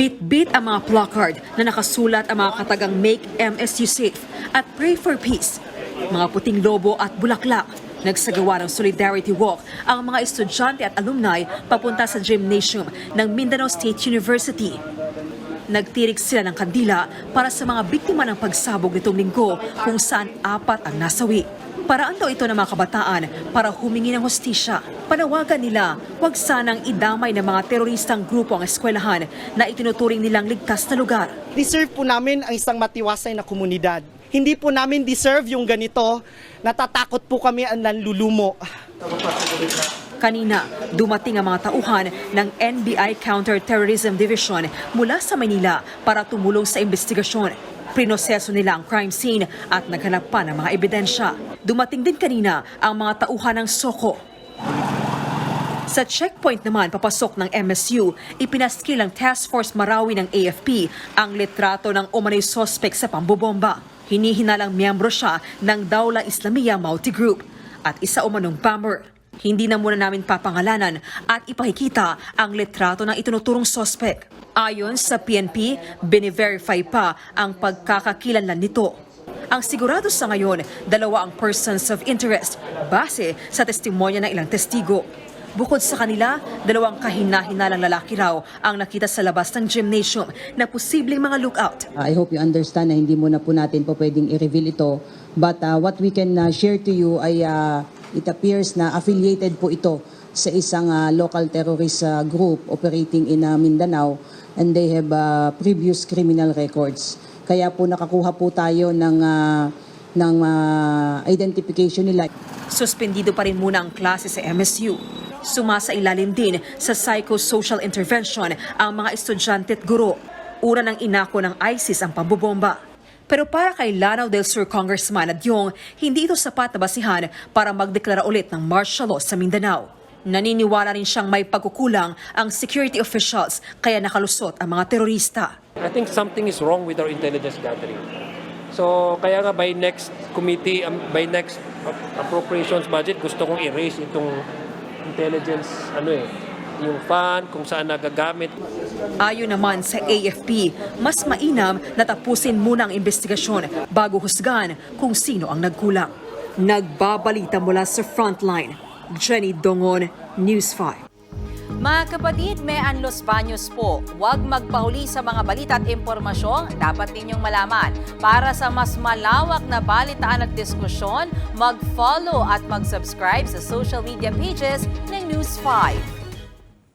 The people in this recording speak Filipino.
Bit-bit ang mga placard na nakasulat ang mga katagang Make MSU Safe at Pray for Peace. Mga puting lobo at bulaklak. Nagsagawa ng Solidarity Walk ang mga estudyante at alumni papunta sa gymnasium ng Mindanao State University. Nagtirik sila ng kandila para sa mga biktima ng pagsabog nitong linggo kung saan 4 ang nasawi. Paraan daw ito ng mga kabataan para humingi ng hustisya. Panawagan nila, huwag sanang idamay ng mga teroristang grupo ang eskwelahan na itinuturing nilang ligtas na lugar. Deserve po namin ang isang matiwasay na komunidad. Hindi po namin deserve yung ganito. Natatakot po kami ang nanlulumo. Kanina, dumating ang mga tauhan ng NBI Counter-Terrorism Division mula sa Manila para tumulong sa investigasyon. Prinoseso nila ang crime scene at naghanap pa ng mga ebidensya. Dumating din kanina ang mga tauhan ng SOCO. Sa checkpoint naman papasok ng MSU, ipinaskil ang Task Force Marawi ng AFP ang litrato ng umano'y suspect sa pambobomba. Hinihinalang miyembro siya ng Dawla Islamiyah Multigroup at isa umanong bomber. Hindi na muna namin papangalanan at ipakikita ang litrato ng itinuturong suspect. Ayon sa PNP, bine-verify pa ang pagkakakilanlan nito. Ang sigurado sa ngayon, 2 ang persons of interest base sa testimonya ng ilang testigo. Bukod sa kanila, 2 kahina-hinalang lalaki raw ang nakita sa labas ng gymnasium na posibleng mga lookout. I hope you understand na hindi muna po natin po pwedeng i-reveal ito. But what we can share to you ay it appears na affiliated po ito sa isang local terrorist group operating in Mindanao, and they have previous criminal records. Kaya po nakakuha po tayo ng identification nila. Suspendido pa rin muna ang klase sa MSU. Sumasailalim din sa psychosocial intervention ang mga estudyante at guro. Una ng inako ng ISIS ang pambobomba. Pero para kay Lanao del Sur Congressman Adyong, hindi ito sapat na basihan para magdeklara ulit ng martial law sa Mindanao. Naniniwala rin siyang may pagkukulang ang security officials kaya nakalusot ang mga terorista. I think something is wrong with our intelligence gathering. So kaya nga by next committee, by next appropriations budget, gusto kong erase itong intelligence, yung fund, kung saan nagagamit. Ayon naman sa AFP, mas mainam na tapusin muna ang investigasyon bago husgahan kung sino ang nagkulang. Nagbabalita mula sa Frontline, Jenny Dongon, News 5. Mga kapatid, may Los Baños po. Huwag magpahuli sa mga balita at impormasyong dapat ninyong malaman. Para sa mas malawak na balitaan at diskusyon, mag-follow at mag-subscribe sa social media pages ng News 5.